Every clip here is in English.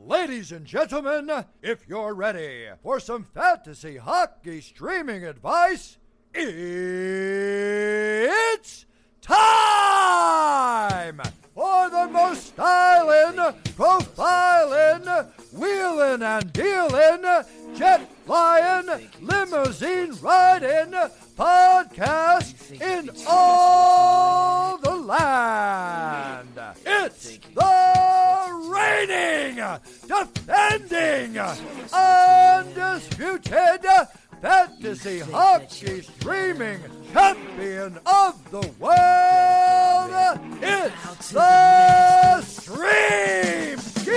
Ladies and gentlemen, if you're ready for some fantasy hockey streaming advice, it's time for the most styling, profiling, wheeling and dealing, jet flying, limousine riding podcast in all the land. It's the reigning, defending, undisputed fantasy hockey streaming champion of the world. It's the Stream Scheme.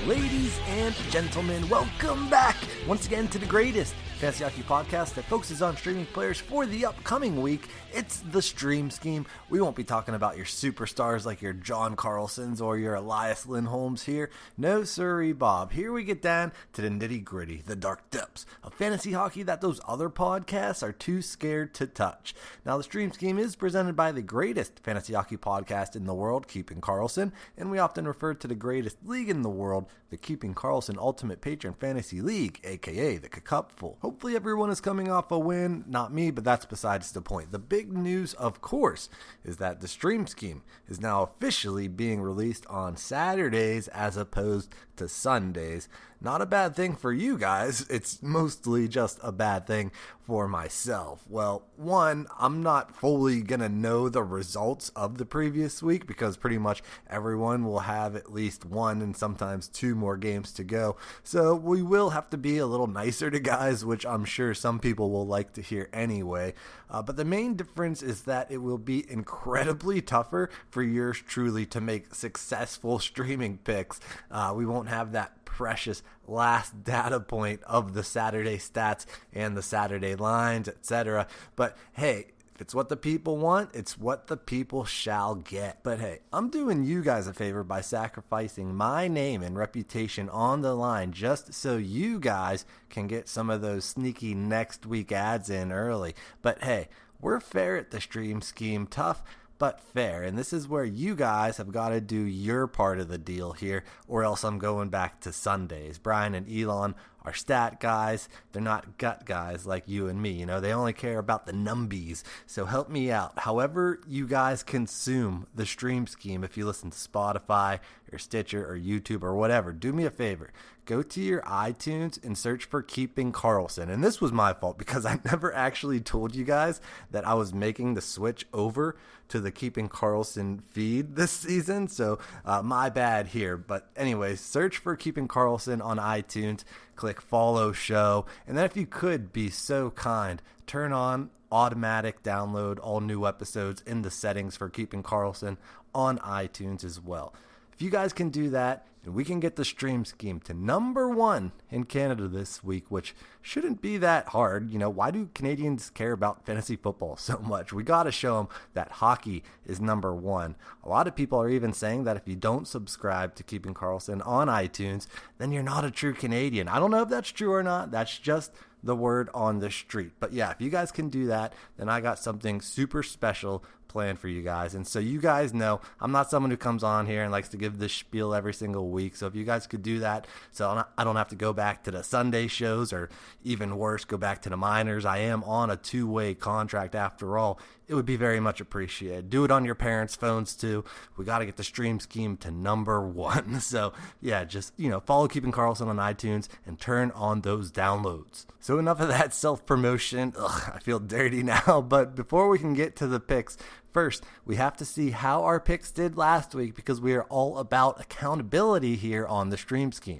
Ladies and gentlemen, welcome back once again to the greatest fantasy hockey podcast that focuses on streaming players for the upcoming week. It's the Stream Scheme. We won't be talking about your superstars like your John Carlsons or your Elias Lindholms here. No sirree, Bob. Here we get down to the nitty gritty, the dark depths of fantasy hockey that those other podcasts are too scared to touch. Now, the Stream Scheme is presented by the greatest fantasy hockey podcast in the world, Keeping Karlsson, and we often refer to the greatest league in the world, the Keeping Karlsson Ultimate Patron Fantasy League, aka the Cupful. Hopefully everyone is coming off a win. Not me, but that's besides the point. The big news, of course, is that the Stream Scheme is now officially being released on Saturdays as opposed to Sundays. Not a bad thing for you guys. It's mostly just a bad thing for myself. Well, one, I'm not fully going to know the results of the previous week because pretty much everyone will have at least one and sometimes two more games to go. So we will have to be a little nicer to guys, which I'm sure some people will like to hear anyway. But the main difference is that it will be incredibly tougher for yours truly to make successful streaming picks. We won't have that precious last data point of the Saturday stats and the Saturday lines, etc. But hey, if it's what the people want, it's what the people shall get. But hey, I'm doing you guys a favor by sacrificing my name and reputation on the line just so you guys can get some of those sneaky next week ads in early. But hey, we're fair at the Stream Scheme, tough but fair, and this is where you guys have got to do your part of the deal here, or else I'm going back to Sundays. Brian and Elon are stat guys. They're not gut guys like you and me. You know, they only care about the numbies. So help me out. However you guys consume the Stream Scheme, if you listen to Spotify or Stitcher or YouTube or whatever, do me a favor. Go to your iTunes and search for Keeping Karlsson. And this was my fault because I never actually told you guys that I was making the switch over to the Keeping Karlsson feed this season. So my bad here. But anyways, search for Keeping Karlsson on iTunes. Click follow show. And then if you could be so kind, turn on automatic download all new episodes in the settings for Keeping Karlsson on iTunes as well. If you guys can do that, and we can get the Stream Scheme to number 1 in Canada this week, which shouldn't be that hard. You know, why do Canadians care about fantasy football so much? We got to show them that hockey is number 1. A lot of people are even saying that if you don't subscribe to Keeping Karlsson on iTunes, then you're not a true Canadian. I don't know if that's true or not. That's just the word on the street. But yeah, if you guys can do that, then I got something super special planned for you guys. And so you guys know I'm not someone who comes on here and likes to give this spiel every single week. So if you guys could do that, so I don't have to go back to the Sunday shows or even worse, go back to the minors. I am on a 2-way contract after all. It would be very much appreciated. Do it on your parents' phones too. We got to get the Stream Scheme to number 1. So yeah, just, follow Keeping Karlsson on iTunes and turn on those downloads. So enough of that self-promotion. I feel dirty now. But before we can get to the picks, first, we have to see how our picks did last week because we are all about accountability here on the Stream Scheme.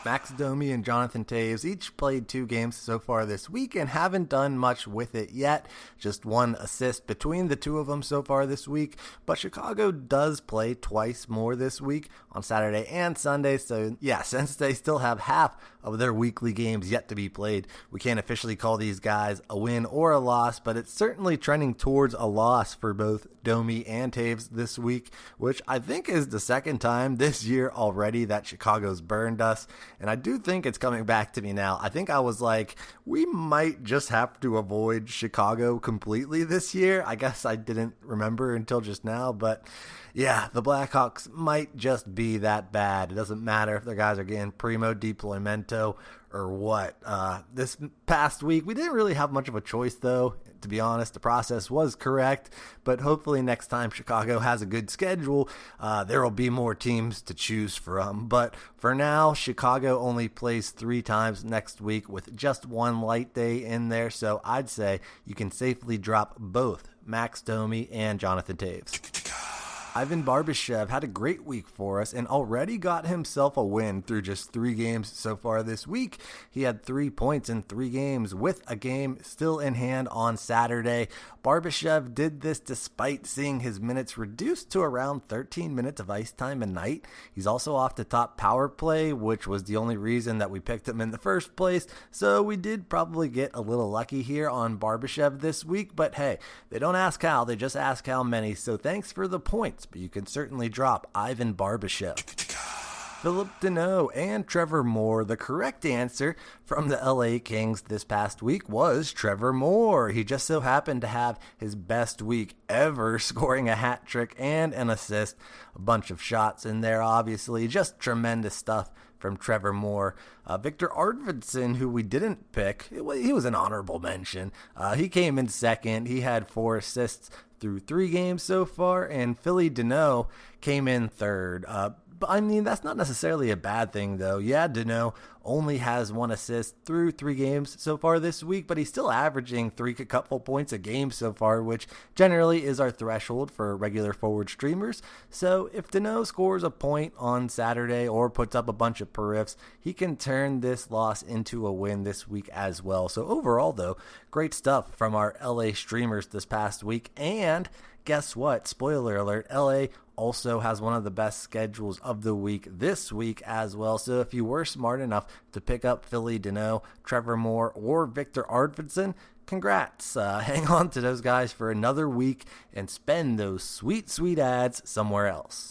Max Domi and Jonathan Toews each played 2 games so far this week and haven't done much with it yet. Just 1 assist between the 2 of them so far this week. But Chicago does play twice more this week on Saturday and Sunday. So yeah, since they still have half of their weekly games yet to be played, we can't officially call these guys a win or a loss, but it's certainly trending towards a loss for both Domi and Toews this week, which I think is the second time this year already that Chicago's burned us. and I do think it's coming back to me now. I think I was like, we might just have to avoid Chicago completely this year. I guess I didn't remember until just now, but yeah, the Blackhawks might just be that bad. It doesn't matter if their guys are getting primo deploymento or what. This past week, we didn't really have much of a choice, though. To be honest, the process was correct, but hopefully next time Chicago has a good schedule, there will be more teams to choose from. But for now, Chicago only plays 3 times next week with just one light day in there, so I'd say you can safely drop both Max Domi and Jonathan Toews. Ivan Barbashev had a great week for us and already got himself a win through just 3 games so far this week. He had 3 points in 3 games with a game still in hand on Saturday. Barbashev did this despite seeing his minutes reduced to around 13 minutes of ice time a night. He's also off the top power play, which was the only reason that we picked him in the first place, so we did probably get a little lucky here on Barbashev this week, but hey, they don't ask how, they just ask how many, so thanks for the points, but you can certainly drop Ivan Barbashev. Philip Deneau and Trevor Moore. The correct answer from the LA Kings this past week was Trevor Moore. He just so happened to have his best week ever, scoring a hat trick and an assist. A bunch of shots in there, obviously. Just tremendous stuff from Trevor Moore. Victor Arvidsson, who we didn't pick, he was an honorable mention. He came in second. He had 4 assists through 3 games so far, and Philly Deneau came in third. But I mean, that's not necessarily a bad thing, though. Yeah, Deneau only has 1 assist through 3 games so far this week, but he's still averaging 3 cupful points a game so far, which generally is our threshold for regular forward streamers. So if Deneau scores a point on Saturday or puts up a bunch of periffs, he can turn this loss into a win this week as well. So overall, though, great stuff from our LA streamers this past week. And guess what? Spoiler alert, LA also has one of the best schedules of the week this week as well. So if you were smart enough to pick up Philly Deneau, Trevor Moore, or Victor Arvidsson, congrats. Hang on to those guys for another week and spend those sweet, sweet ads somewhere else.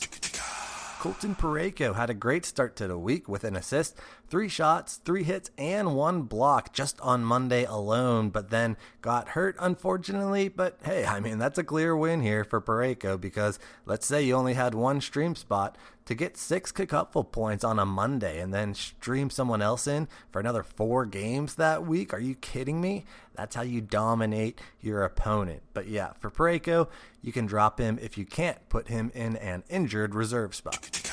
Colton Parayko had a great start to the week with an assist, 3 shots, 3 hits, and 1 block just on Monday alone, but then got hurt, unfortunately. But hey, I mean, that's a clear win here for Parayko because let's say you only had 1 stream spot to get 6 cupful points on a Monday and then stream someone else in for another 4 games that week. Are you kidding me? That's how you dominate your opponent. But yeah, for Parayko, you can drop him if you can't put him in an injured reserve spot.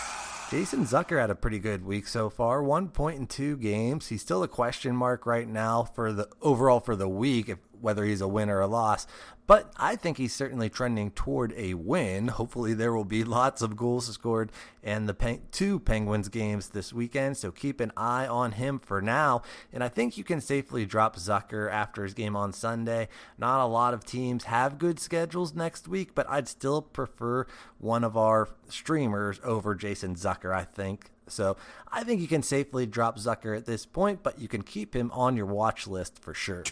Jason Zucker had a pretty good week so far, 1 point in 2 games. He's still a question mark right now for the overall for the week, whether he's a win or a loss. But I think he's certainly trending toward a win. Hopefully there will be lots of goals scored in the 2 Penguins games this weekend, so keep an eye on him for now. And I think you can safely drop Zucker after his game on Sunday. Not a lot of teams have good schedules next week, but I'd still prefer one of our streamers over Jason Zucker, I think. So I think you can safely drop Zucker at this point, but you can keep him on your watch list for sure.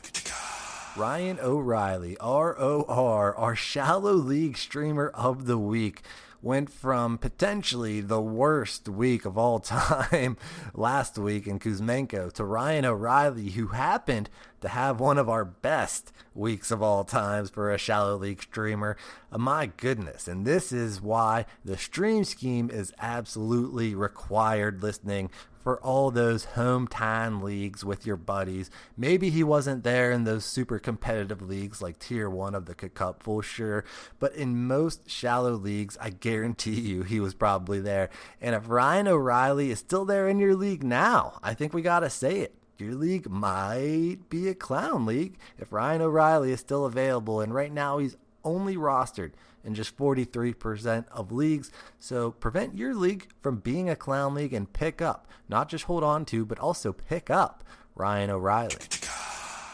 Ryan O'Reilly, ROR, our Shallow League streamer of the week, went from potentially the worst week of all time last week in Kuzmenko to Ryan O'Reilly, who happened to have one of our best weeks of all times for a Shallow League streamer. My goodness, and this is why the stream scheme is absolutely required listening for all those hometown leagues with your buddies. Maybe he wasn't there in those super competitive leagues like Tier 1 of the Cup, for sure, but in most shallow leagues, I guarantee you he was probably there. And if Ryan O'Reilly is still there in your league now, I think we gotta say it. Your league might be a clown league if Ryan O'Reilly is still available, and right now he's only rostered in just 43% of leagues. So prevent your league from being a clown league and pick up, not just hold on to, but also pick up Ryan O'Reilly.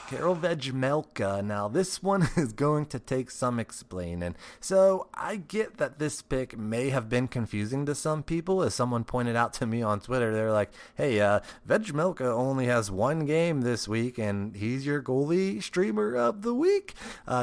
Karel Vejmelka. Now, this one is going to take some explaining. So, I get that this pick may have been confusing to some people. As someone pointed out to me on Twitter, they're like, hey, Vejmelka only has 1 game this week, and he's your goalie streamer of the week.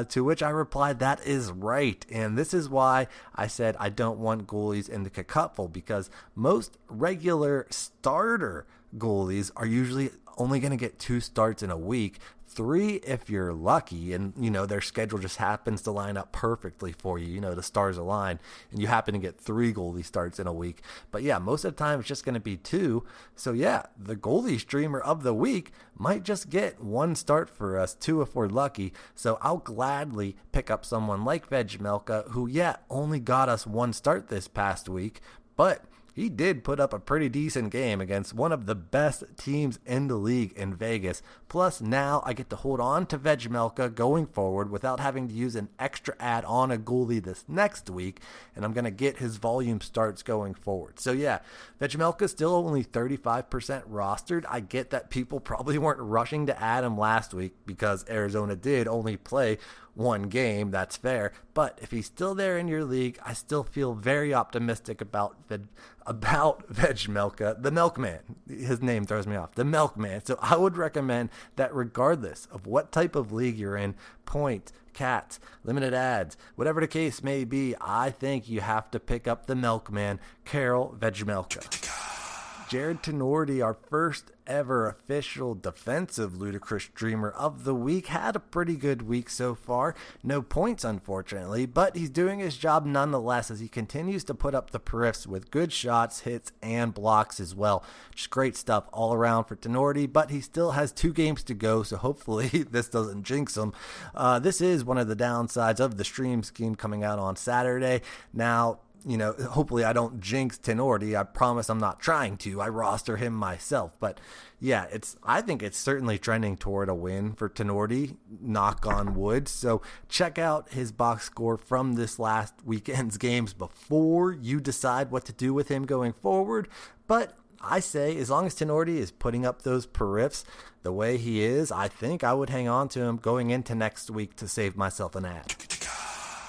To which I replied, that is right. And this is why I said I don't want goalies in the cupful, because most regular starter goalies are usually only going to get 2 starts in a week, 3 if you're lucky, and their schedule just happens to line up perfectly for you. The stars align and you happen to get 3 goalie starts in a week. But yeah, most of the time it's just going to be 2. So yeah, the goalie streamer of the week might just get 1 start for us, 2 if we're lucky. So I'll gladly pick up someone like Vejmelka, who only got us 1 start this past week, but he did put up a pretty decent game against one of the best teams in the league in Vegas. Plus, now I get to hold on to Vejmelka going forward without having to use an extra ad on a goalie this next week, and I'm going to get his volume starts going forward. So yeah, Vejmelka still only 35% rostered. I get that people probably weren't rushing to add him last week because Arizona did only play 1 game. That's fair. But if he's still there in your league, I still feel very optimistic about Vejmelka, the Milkman. His name throws me off. The Milkman. So I would recommend that regardless of what type of league you're in, point, cats, limited ads, whatever the case may be, I think you have to pick up the Milkman, Karel Vejmelka. Jarred Tinordi, our first ever official defensive Ludicrous streamer of the week, had a pretty good week so far. No points, unfortunately, but he's doing his job nonetheless as he continues to put up the periffs with good shots, hits, and blocks as well. Just great stuff all around for Tinordi, but he still has 2 games to go, so hopefully this doesn't jinx him. This is one of the downsides of the stream scheme coming out on Saturday. Now, hopefully I don't jinx Tinordi. I promise I'm not trying to. I roster him myself. But yeah, I think it's certainly trending toward a win for Tinordi, knock on wood. So check out his box score from this last weekend's games before you decide what to do with him going forward. But I say, as long as Tinordi is putting up those periffs the way he is, I think I would hang on to him going into next week to save myself an ad.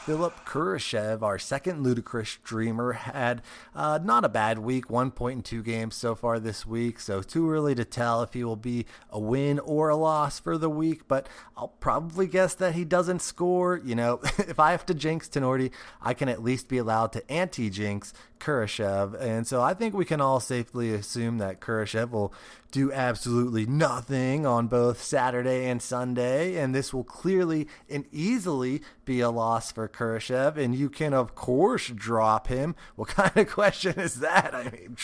Philip Kurashev, our second Ludicrous streamer, had not a bad week, 1 point in 2 games so far this week, so too early to tell if he will be a win or a loss for the week, but I'll probably guess that he doesn't score. If I have to jinx Tinordi, I can at least be allowed to anti-jinx Kurashev, and so I think we can all safely assume that Kurashev will do absolutely nothing on both Saturday and Sunday, and this will clearly and easily be a loss for Kurashev, and you can of course drop him. What kind of question is that? I mean,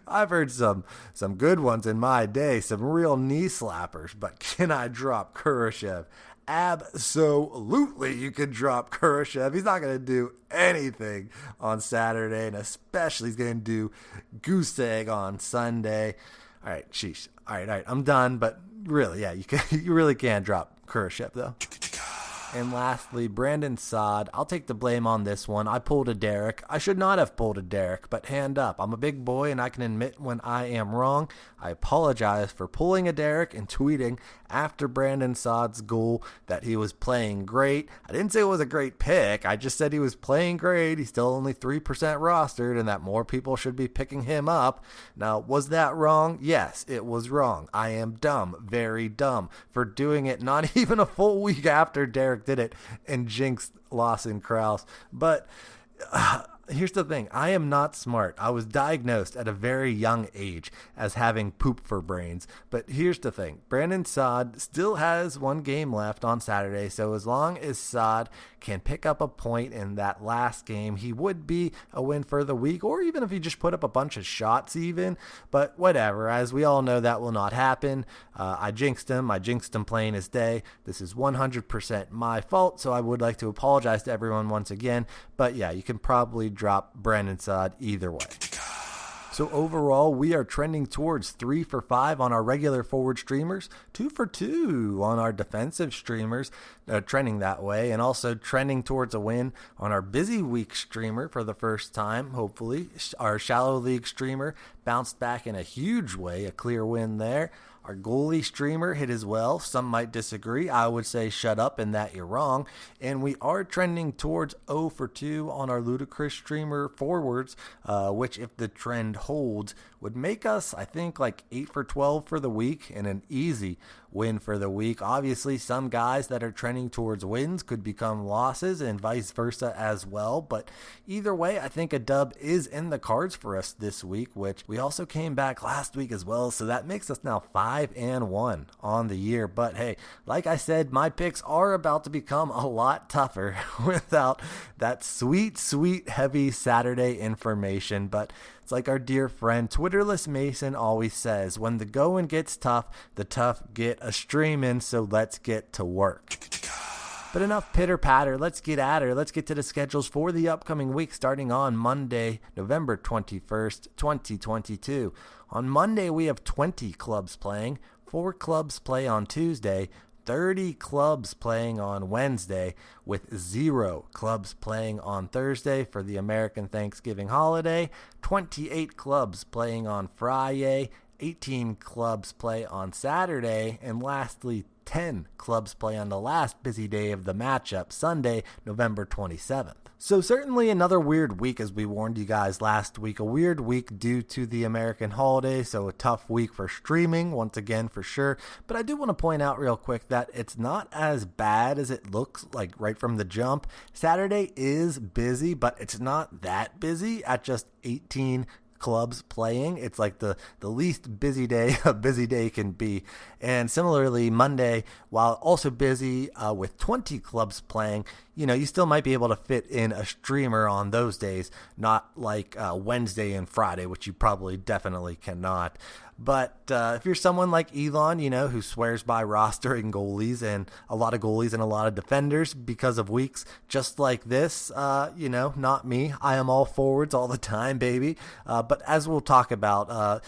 I've heard some good ones in my day, some real knee slappers, but can I drop Kurashev? Absolutely, you can drop Kurashev. He's not going to do anything on Saturday, and especially he's going to do goose egg on Sunday. All right, sheesh. All right, I'm done. But really, yeah, you really can drop Kurashev though. And lastly, Brandon Saad. I'll take the blame on this one. I pulled a Derek. I should not have pulled a Derek, but hand up. I'm a big boy and I can admit when I am wrong. I apologize for pulling a Derek and tweeting after Brandon Saad's goal that he was playing great. I didn't say it was a great pick. I just said he was playing great. He's still only 3% rostered and that more people should be picking him up. Now, was that wrong? Yes, it was wrong. I am dumb, very dumb, for doing it not even a full week after Derek did it and jinxed Lawson Krause. But here's the thing. I am not smart. I was diagnosed at a very young age as having poop for brains. But here's the thing. Brandon Saad still has 1 game left on Saturday. So as long as Saad can pick up a point in that last game, he would be a win for the week. Or even if he just put up a bunch of shots even. But whatever. As we all know, that will not happen. I jinxed him. I jinxed him plain as day. This is 100% my fault. So I would like to apologize to everyone once again. But yeah, you can probably drop Brandon Saad either way. So overall, we are trending towards 3 for 5 on our regular forward streamers, 2 for 2 on our defensive streamers, trending that way, and also trending towards a win on our busy week streamer for the first time, hopefully. Our shallow league streamer bounced back in a huge way, a clear win there. Our goalie streamer hit as well. Some might disagree. I would say shut up and that you're wrong. And we are trending towards 0 for 2 on our ludicrous streamer forwards, which if the trend holds would make us, I think, like 8 for 12 for the week and an easy win for the week. Obviously, some guys that are trending towards wins could become losses and vice versa as well. But either way, I think a dub is in the cards for us this week, which we also came back last week as well. So that makes us now 5-1 on the year. But hey, like I said, my picks are about to become a lot tougher without that sweet, heavy Saturday information. But it's like our dear friend Twitterless Mason always says, when the going gets tough, the tough get a streamin', so let's get to work. But enough pitter-patter, let's get at her. Let's get to the schedules for the upcoming week starting on Monday, November 21st, 2022. On Monday, we have 20 clubs playing, 4 clubs play on Tuesday, 30 clubs playing on Wednesday, with 0 clubs playing on Thursday for the American Thanksgiving holiday, 28 clubs playing on Friday, 18 clubs play on Saturday, and lastly, 10 clubs play on the last busy day of the matchup, Sunday, November 27th. So certainly another weird week, as we warned you guys last week. A weird week due to the American holiday, so a tough week for streaming, once again, for sure. But I do want to point out real quick that it's not as bad as it looks like right from the jump. Saturday is busy, but it's not that busy at just 18 clubs playing. It's like the least busy day a busy day can be. And similarly, Monday, while also busy with 20 clubs playing, you still might be able to fit in a streamer on those days, not like Wednesday and Friday, which you probably definitely cannot. But if you're someone like Elon, who swears by rostering goalies and a lot of goalies and a lot of defenders because of weeks just like this, not me. I am all forwards all the time, baby. But as we'll talk about,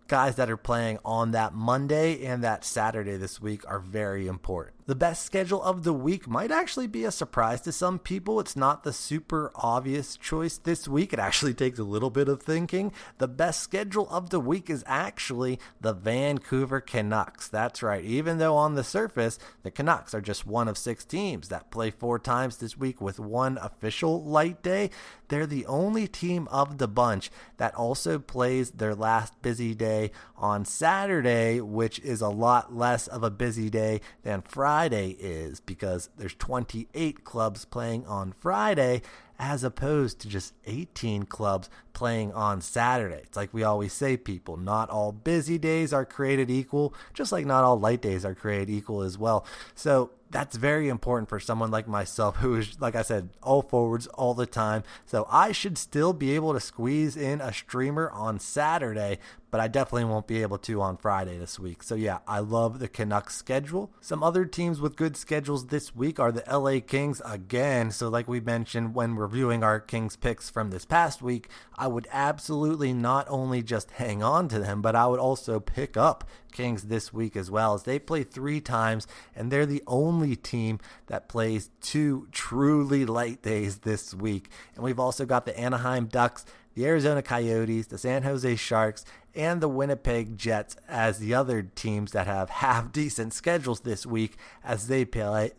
guys that are playing on that Monday and that Saturday this week are very important. The best schedule of the week might actually be a surprise to some people. It's not the super obvious choice this week. It actually takes a little bit of thinking. The best schedule of the week is actually the Vancouver Canucks. That's right. Even though on the surface, the Canucks are just one of 6 teams that play 4 times this week with 1 official light day, they're the only team of the bunch that also plays their last busy day on Saturday, which is a lot less of a busy day than Friday is, because there's 28 clubs playing on Friday as opposed to just 18 clubs playing on Saturday. It's like we always say, people, not all busy days are created equal, just like not all light days are created equal as well. So that's very important for someone like myself who is, like I said, all forwards all the time. So I should still be able to squeeze in a streamer on Saturday, but I definitely won't be able to on Friday this week. So yeah, I love the Canucks schedule. Some other teams with good schedules this week are the LA Kings again. So like we mentioned when reviewing our Kings picks from this past week, I would absolutely not only just hang on to them, but I would also pick up Kings this week as well, as they play 3 times and they're the only team that plays 2 truly light days this week. And we've also got the Anaheim Ducks, the Arizona Coyotes, the San Jose Sharks, and the Winnipeg Jets as the other teams that have half-decent schedules this week, as they play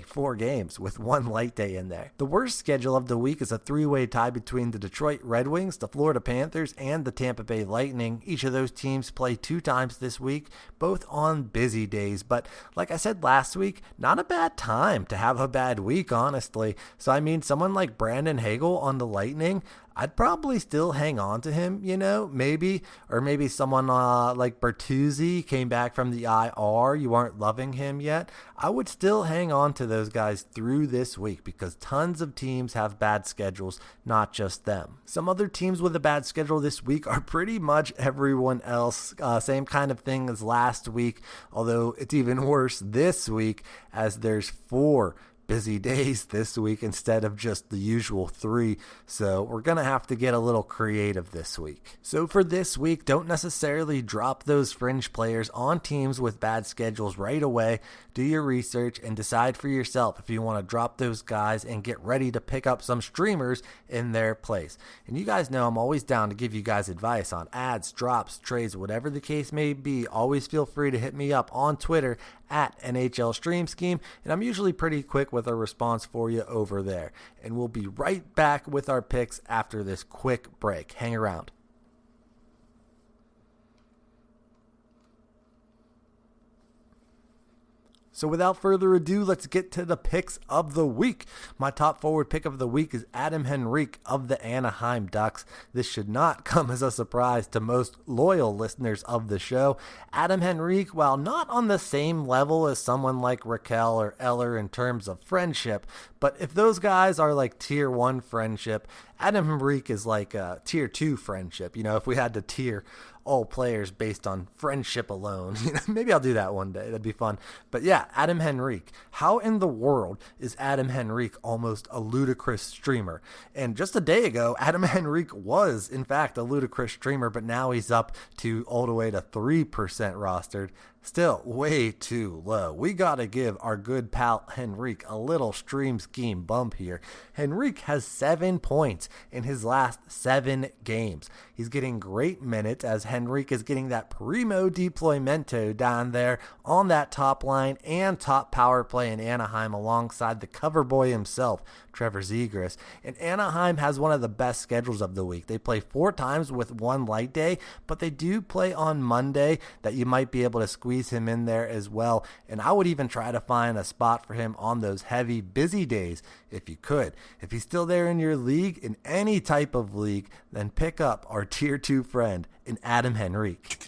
4 games with 1 light day in there. The worst schedule of the week is a 3-way tie between the Detroit Red Wings, the Florida Panthers, and the Tampa Bay Lightning. Each of those teams play 2 times this week, both on busy days. But like I said last week, not a bad time to have a bad week, honestly. So I mean, someone like Brandon Hagel on the Lightning, I'd probably still hang on to him, maybe. Or maybe someone like Bertuzzi came back from the IR. You aren't loving him yet. I would still hang on to those guys through this week because tons of teams have bad schedules, not just them. Some other teams with a bad schedule this week are pretty much everyone else. Same kind of thing as last week, although it's even worse this week as there's 4 busy days this week instead of just the usual 3. So we're going to have to get a little creative this week. So for this week, don't necessarily drop those fringe players on teams with bad schedules right away. Do your research and decide for yourself if you want to drop those guys and get ready to pick up some streamers in their place. And you guys know I'm always down to give you guys advice on ads, drops, trades, whatever the case may be. Always feel free to hit me up on Twitter at NHL Stream Scheme, and I'm usually pretty quick with a response for you over there. And we'll be right back with our picks after this quick break. Hang around. So without further ado, let's get to the picks of the week. My top forward pick of the week is Adam Henrique of the Anaheim Ducks. This should not come as a surprise to most loyal listeners of the show. Adam Henrique, while not on the same level as someone like Raquel or Eller in terms of friendship, but if those guys are like tier 1 friendship, Adam Henrique is like a tier 2 friendship. You know, if we had to tier all players based on friendship alone. Maybe I'll do that one day. That'd be fun. But yeah, Adam Henrique. How in the world is Adam Henrique almost a ludicrous streamer? And just a day ago, Adam Henrique was, in fact, a ludicrous streamer, but now he's up to all the way to 3% rostered. Still way too low. We got to give our good pal Henrique a little stream scheme bump here. Henrique has 7 points in his last 7 games. He's getting great minutes as Henrique is getting that primo deploymento down there on that top line and top power play in Anaheim alongside the cover boy himself, Trevor Zegras. And Anaheim has one of the best schedules of the week. They play 4 times with 1 light day, but they do play on Monday that you might be able to squeeze him in there as well. And I would even try to find a spot for him on those heavy, busy days if you could. If he's still there in your league, in any type of league, then pick up our tier 2 friend in Adam Henrique.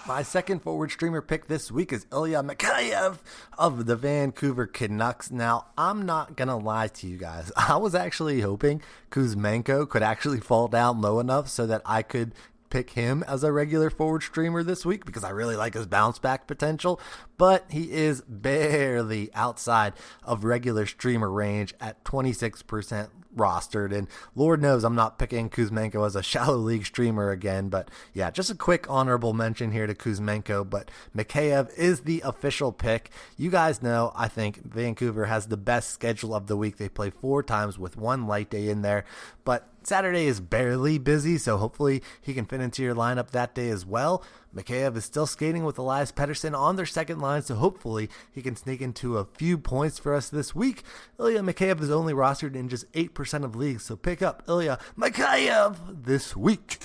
My second forward streamer pick this week is Ilya Mikheyev of the Vancouver Canucks. Now, I'm not going to lie to you guys. I was actually hoping Kuzmenko could actually fall down low enough so that I could pick him as a regular forward streamer this week because I really like his bounce back potential, but he is barely outside of regular streamer range at 26% rostered, and Lord knows I'm not picking Kuzmenko as a shallow league streamer again, but yeah, just a quick honorable mention here to Kuzmenko, but Mikheyev is the official pick. You guys know I think Vancouver has the best schedule of the week. They play 4 times with 1 light day in there, but Saturday is barely busy, so hopefully he can fit into your lineup that day as well. Mikheyev is still skating with Elias Pettersson on their second line, so hopefully he can sneak into a few points for us this week. Ilya Mikheyev is only rostered in just 8% of leagues, so pick up Ilya Mikheyev this week.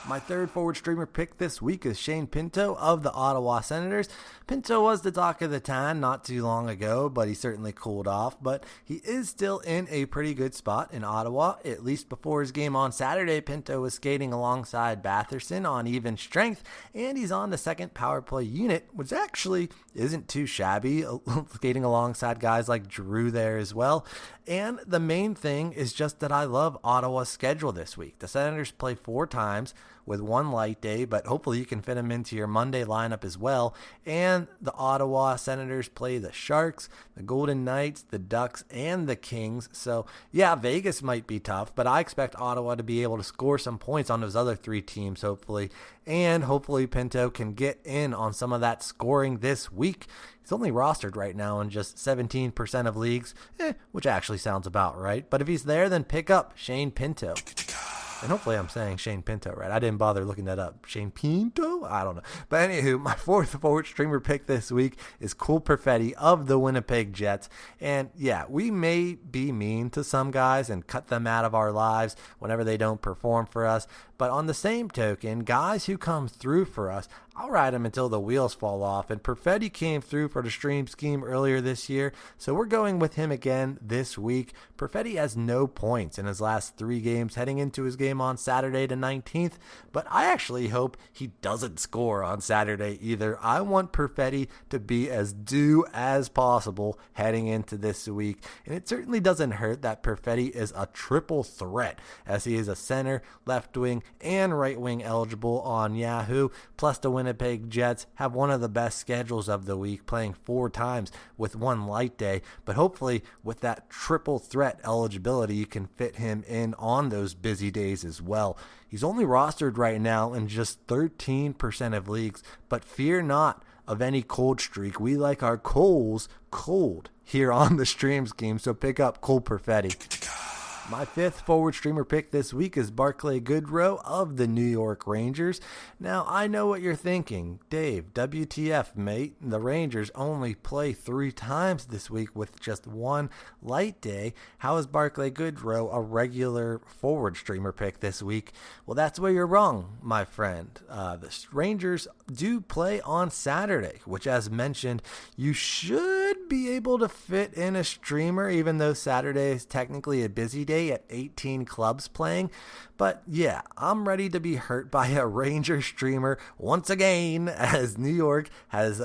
My third forward streamer pick this week is Shane Pinto of the Ottawa Senators. Pinto was the talk of the town not too long ago, but he certainly cooled off. But he is still in a pretty good spot in Ottawa. At least before his game on Saturday, Pinto was skating alongside Batherson on even strength, and he's on the second power play unit, which actually isn't too shabby, skating alongside guys like Giroux there as well. And the main thing is just that I love Ottawa's schedule this week. The Senators play 4 times with 1 light day, but hopefully you can fit them into your Monday lineup as well. And the Ottawa Senators play the Sharks, the Golden Knights, the Ducks, and the Kings. So yeah, Vegas might be tough, but I expect Ottawa to be able to score some points on those other 3 teams, hopefully. And hopefully Pinto can get in on some of that scoring this week. He's only rostered right now in just 17% of leagues, which actually sounds about right. But if he's there, then pick up Shane Pinto. And hopefully I'm saying Shane Pinto right. I didn't bother looking that up. Shane Pinto? I don't know. But anywho, my fourth forward streamer pick this week is Cole Perfetti of the Winnipeg Jets. And yeah, we may be mean to some guys and cut them out of our lives whenever they don't perform for us. But on the same token, guys who come through for us, I'll ride them until the wheels fall off. And Perfetti came through for the stream scheme earlier this year, so we're going with him again this week. Perfetti has no points in his last 3 games heading into his game on Saturday the 19th, but I actually hope he doesn't score on Saturday either. I want Perfetti to be as due as possible heading into this week, and it certainly doesn't hurt that Perfetti is a triple threat, as he is a center, left wing, and right wing eligible on Yahoo. Plus, the Winnipeg Jets have one of the best schedules of the week, playing 4 times with one light day. But hopefully, with that triple threat eligibility, you can fit him in on those busy days as well. He's only rostered right now in just 13% of leagues, but fear not of any cold streak. We like our Coles cold here on the Stream Scheme, so pick up Cole Perfetti. My 5th forward streamer pick this week is Barclay Goodrow of the New York Rangers. Now, I know what you're thinking. Dave, WTF, mate? The Rangers only play 3 times this week with just one light day. How is Barclay Goodrow a regular forward streamer pick this week? Well, that's where you're wrong, my friend. The Rangers do play on Saturday, which, as mentioned, you should be able to fit in a streamer, even though Saturday is technically a busy day at 18 clubs playing. But yeah, I'm ready to be hurt by a Ranger streamer once again, as New York has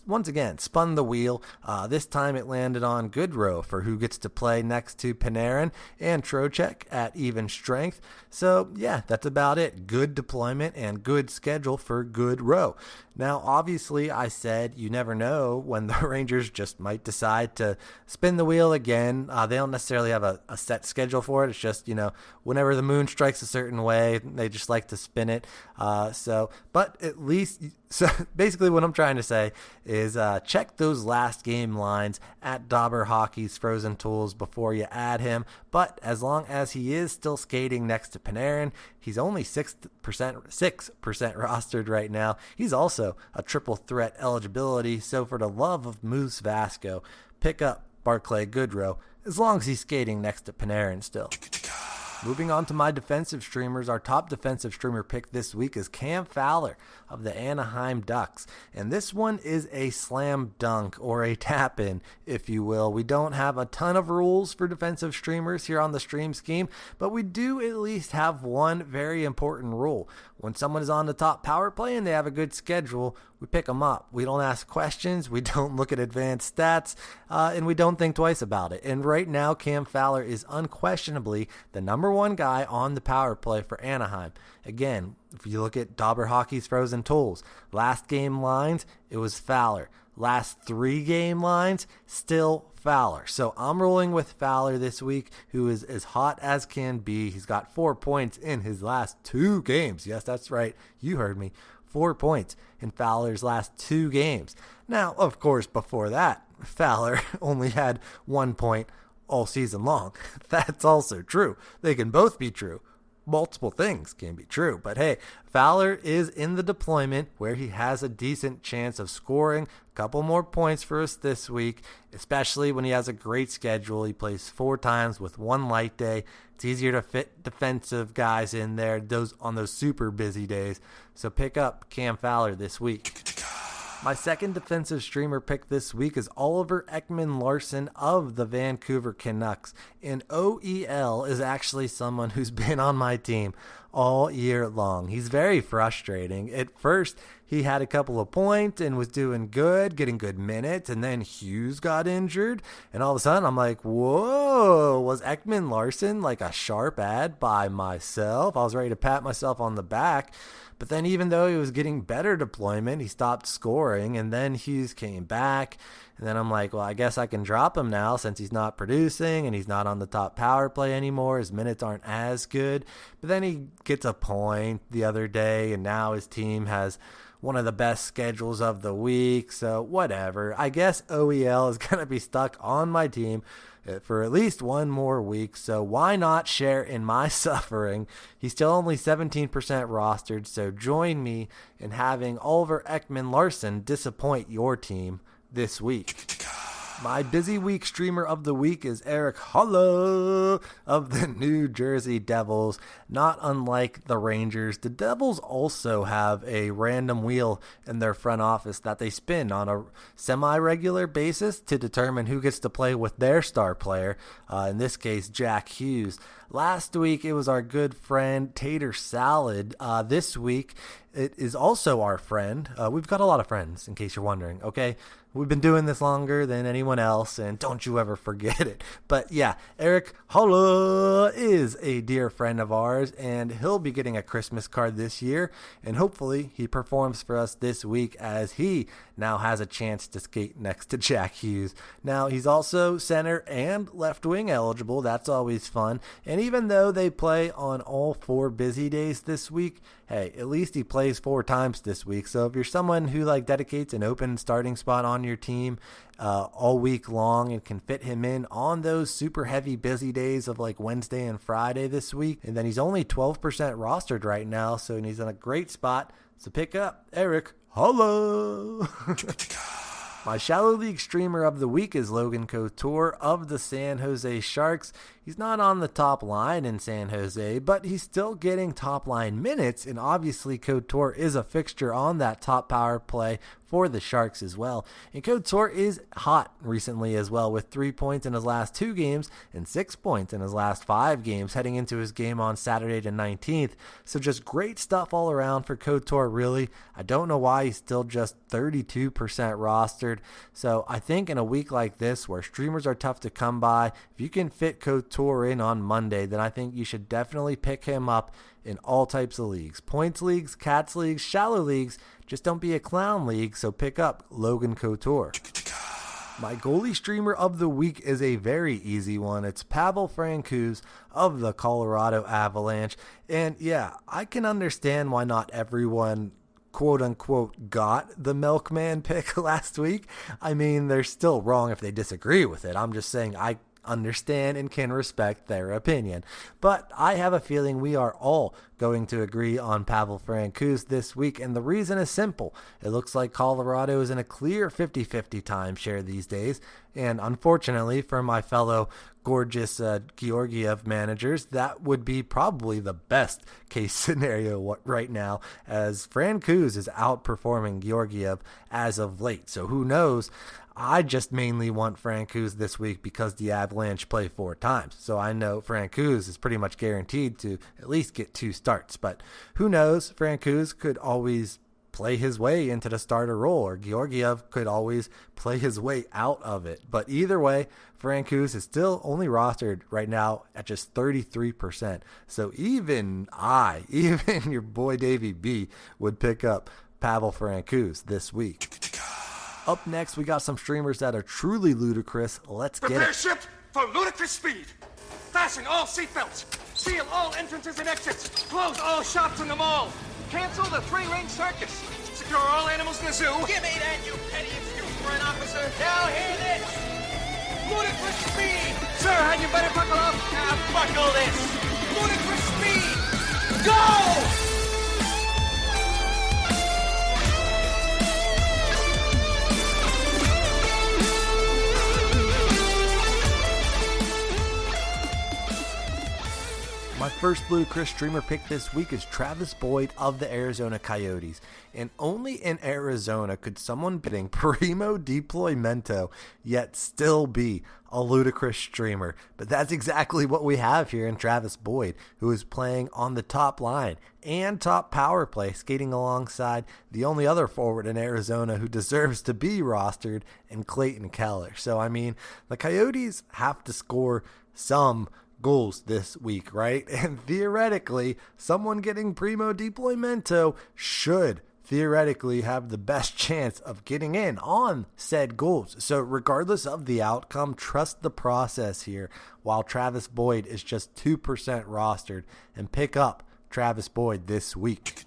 once again spun the wheel. This time it landed on Goodrow, for who gets to play next to Panarin and Trocheck at even strength. So yeah, that's about it. Good deployment and good schedule for Goodrow. Now, obviously, I said you never know when the Rangers just might decide to spin the wheel again. They don't necessarily have a set schedule for it. It's just, whenever the moon strikes a certain way, they just like to spin it. But at least, so basically what I'm trying to say is check those last game lines at Dobber Hockey's Frozen Tools before you add him. But as long as he is still skating next to Panarin, he's only 6% rostered right now. He's also a triple threat eligibility. So for the love of Moose Vasco, pick up Barclay Goodrow as long as he's skating next to Panarin still. Moving on to my defensive streamers, our top defensive streamer pick this week is Cam Fowler of the Anaheim Ducks. And this one is a slam dunk, or a tap-in, if you will. We don't have a ton of rules for defensive streamers here on the Stream Scheme, but we do at least have one very important rule. When someone is on the top power play and they have a good schedule, we pick them up. We don't ask questions, we don't look at advanced stats, and we don't think twice about it. And right now, Cam Fowler is unquestionably the number one guy on the power play for Anaheim. Again, if you look at Dobber Hockey's Frozen Tools, last game lines, it was Fowler. Last 3 game lines, still Fowler. So I'm rolling with Fowler this week, who is as hot as can be. He's got 4 points in his last 2 games. Yes, that's right. You heard me. 4 points in Fowler's last 2 games. Now, of course, before that, Fowler only had 1 point all season long. That's also true. They can both be true. Multiple things can be true. But hey, Fowler is in the deployment where he has a decent chance of scoring a couple more points for us this week, especially when he has a great schedule. He plays 4 times with one light day. It's easier to fit defensive guys in there on those super busy days. So pick up Cam Fowler this week. My second defensive streamer pick this week is Oliver Ekman-Larsson of the Vancouver Canucks. And OEL is actually someone who's been on my team all year long. He's very frustrating. At first, he had a couple of points and was doing good, getting good minutes, and then Hughes got injured. And all of a sudden, I'm like, whoa, was Ekman-Larsson like a sharp ad by myself? I was ready to pat myself on the back. But then even though he was getting better deployment, he stopped scoring, and then Hughes came back. And then I'm like, well, I guess I can drop him now since he's not producing and he's not on the top power play anymore. His minutes aren't as good. But then he gets a point the other day, and now his team has one of the best schedules of the week. So whatever. I guess OEL is going to be stuck on my team for at least one more week, so why not share in my suffering? He's still only 17% rostered, so join me in having Oliver Ekman-Larsson disappoint your team this week. My busy week streamer of the week is Erik Haula of the New Jersey Devils. Not unlike the Rangers, the Devils also have a random wheel in their front office that they spin on a semi-regular basis to determine who gets to play with their star player, in this case Jack Hughes. Last week, it was our good friend Tater Salad. This week, it is also our friend. We've got a lot of friends, in case you're wondering, okay? We've been doing this longer than anyone else, and don't you ever forget it. But yeah, Eric Holla is a dear friend of ours, and he'll be getting a Christmas card this year, and hopefully he performs for us this week as he now has a chance to skate next to Jack Hughes. Now, he's also center and left wing eligible. That's always fun. And even though they play on all 4 busy days this week, hey, at least he plays 4 times this week. So if you're someone who dedicates an open starting spot on your team all week long and can fit him in on those super heavy busy days of Wednesday and Friday this week, and then he's only 12% rostered right now, so he's in a great spot. So pick up Eric Holla. My Shallow League streamer of the week is Logan Couture of the San Jose Sharks. He's not on the top line in San Jose, but he's still getting top line minutes, and obviously Couture is a fixture on that top power play for the Sharks as well. And Couture is hot recently as well, with 3 points in his last 2 games and 6 points in his last 5 games heading into his game on Saturday the 19th. So just great stuff all around for Couture, really. I don't know why he's still just 32% rostered. So I think in a week like this where streamers are tough to come by, if you can fit Couture in on Monday, then I think you should definitely pick him up in all types of leagues. Points leagues, cats leagues, shallow leagues. Just don't be a clown league, so pick up Logan Couture. My goalie streamer of the week is a very easy one. It's Pavel Francouz of the Colorado Avalanche. And yeah, I can understand why not everyone quote-unquote got the milkman pick last week. I mean, they're still wrong if they disagree with it. I'm just saying I understand and can respect their opinion. But I have a feeling we are all going to agree on Pavel Francouz this week, and the reason is simple. It looks like Colorado is in a clear 50-50 timeshare these days, and unfortunately for my fellow gorgeous Georgiev managers, that would be probably the best case scenario right now, as Francouz is outperforming Georgiev as of late. So who knows? I just mainly want Francouz this week because the Avalanche play 4 times. So I know Francouz is pretty much guaranteed to at least get 2 starts. But who knows? Francouz could always play his way into the starter role, or Georgiev could always play his way out of it. But either way, Francouz is still only rostered right now at just 33%. So even your boy Davey B would pick up Pavel Francouz this week. Up next, we got some streamers that are truly ludicrous. Let's get it. Prepare ship for ludicrous speed. Fasten all seatbelts. Seal all entrances and exits. Close all shops in the mall. Cancel the 3-ring circus. Secure all animals in the zoo. Give me that, you petty excuse for an officer. Now hear this. Ludicrous speed. Sir, had you better buckle up? Now buckle this. Ludicrous speed. Go! My first ludicrous streamer pick this week is Travis Boyd of the Arizona Coyotes. And only in Arizona could someone bidding Primo Deploymento yet still be a ludicrous streamer. But that's exactly what we have here in Travis Boyd, who is playing on the top line and top power play, skating alongside the only other forward in Arizona who deserves to be rostered in Clayton Keller. So, I mean, the Coyotes have to score some goals this week, right? And theoretically, someone getting Primo Deploymento should theoretically have the best chance of getting in on said goals. So regardless of the outcome, trust the process here while Travis Boyd is just 2% rostered, and pick up Travis Boyd this week.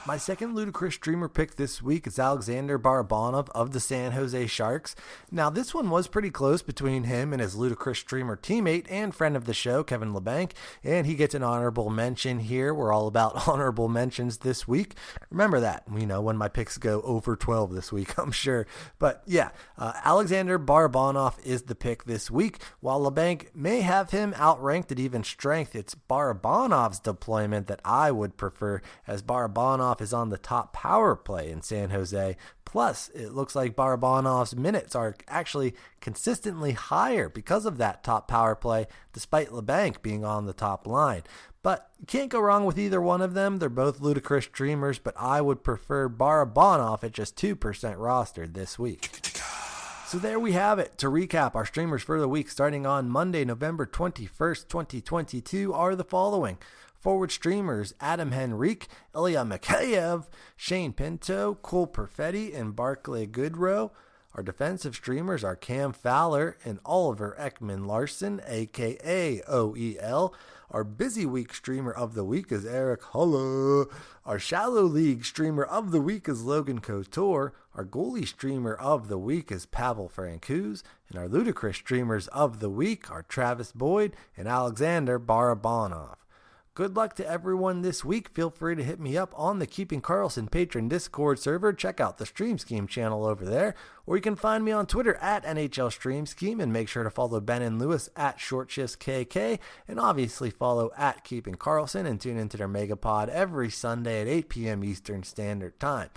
My second ludicrous streamer pick this week is Alexander Barabanov of the San Jose Sharks. Now, this one was pretty close between him and his ludicrous streamer teammate and friend of the show, Kevin LeBanc, and he gets an honorable mention here. We're all about honorable mentions this week. Remember that, when my picks go over 12 this week, I'm sure. But yeah, Alexander Barabanov is the pick this week. While LeBanc may have him outranked at even strength, it's Barabanov's deployment that I would prefer, as Barabanov Barabanov is on the top power play in San Jose. Plus, it looks like Barabanov's minutes are actually consistently higher because of that top power play, despite LeBanc being on the top line. But you can't go wrong with either one of them. They're both ludicrous streamers, but I would prefer Barabanov at just 2% rostered this week. So there we have it. To recap, our streamers for the week starting on Monday, November 21st, 2022 are the following. Forward streamers Adam Henrique, Ilya Mikheyev, Shane Pinto, Cole Perfetti, and Barclay Goodrow. Our defensive streamers are Cam Fowler and Oliver Ekman-Larsson, a.k.a. OEL. Our busy week streamer of the week is Eric Hulla. Our shallow league streamer of the week is Logan Couture. Our goalie streamer of the week is Pavel Francouz. And our ludicrous streamers of the week are Travis Boyd and Alexander Barabanov. Good luck to everyone this week. Feel free to hit me up on the Keeping Karlsson Patron Discord server. Check out the Stream Scheme channel over there. Or you can find me on Twitter at NHL Stream Scheme. And make sure to follow Ben and Lewis at ShortShiftsKK. And obviously follow at Keeping Karlsson and tune into their Megapod every Sunday at 8 p.m. Eastern Standard Time.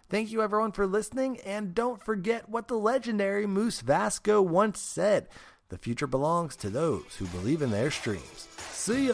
Thank you everyone for listening. And don't forget what the legendary Moose Vasco once said. The future belongs to those who believe in their streams. See ya!